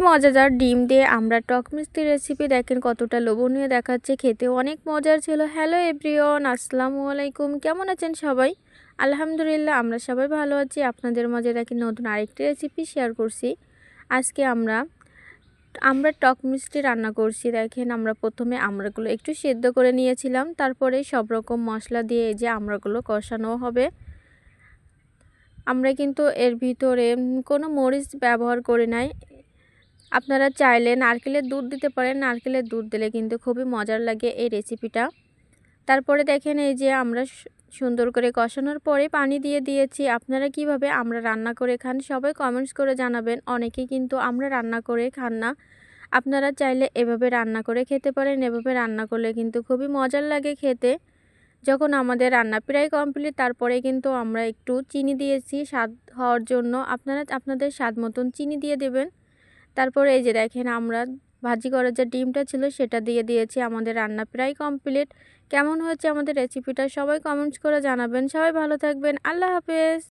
মজাদার ডিম দিয়ে আমরা টক মিষ্টি রেসিপি দেখেন কতটা লোভনীয় দেখাচ্ছে, খেতে অনেক মজার ছিল। হ্যালো এভরিওয়ান, আসসালামু আলাইকুম। কেমন আছেন সবাই? আলহামদুলিল্লাহ, আমরা সবাই ভালো আছি। আপনাদের মাঝে দেখেন নতুন আরেকটি রেসিপি শেয়ার করছি। আজকে আমরা টক মিষ্টি রান্না করছি। দেখেন আমরা প্রথমে আমড়াগুলো একটু সেদ্ধ করে নিয়েছিলাম, তারপরে সব রকম মশলা দিয়ে এই যে আমড়াগুলো কষানো হবে। আমরা কিন্তু এর ভিতরে কোনো মরিচ ব্যবহার করি নাই। আপনারা চাইলে নারকেলের দুধ দিতে পারেন, নারকেলের দুধ দিলে কিন্তু খুবই মজার লাগে এই রেসিপিটা। তারপরে দেখেন এই যে আমরা সুন্দর করে কষানোর পরে পানি দিয়ে দিয়েছি। আপনারা কিভাবে আমরা রান্না করে খান সবাই কমেন্টস করে জানাবেন। অনেকেই কিন্তু আমরা রান্না করে খান না, আপনারা চাইলে এভাবে রান্না করে খেতে পারেন। এভাবে রান্না করলে কিন্তু খুবই মজার লাগে খেতে। যখন আমাদের রান্না প্রায় কমপ্লিট, তারপরে কিন্তু আমরা একটু চিনি দিয়েছি স্বাদ হওয়ার জন্য। আপনারা আপনাদের স্বাদ মতন চিনি দিয়ে দেবেন। তারপরে এই যে দেখেন আমরা ভাজি করার যে ডিমটা ছিল সেটা দিয়ে দিয়েছি। আমাদের রান্না প্রায় কমপ্লিট। কেমন হয়েছে আমাদের রেসিপিটা সবাই কমেন্টস করে জানাবেন। সবাই ভালো থাকবেন। আল্লাহ হাফেজ।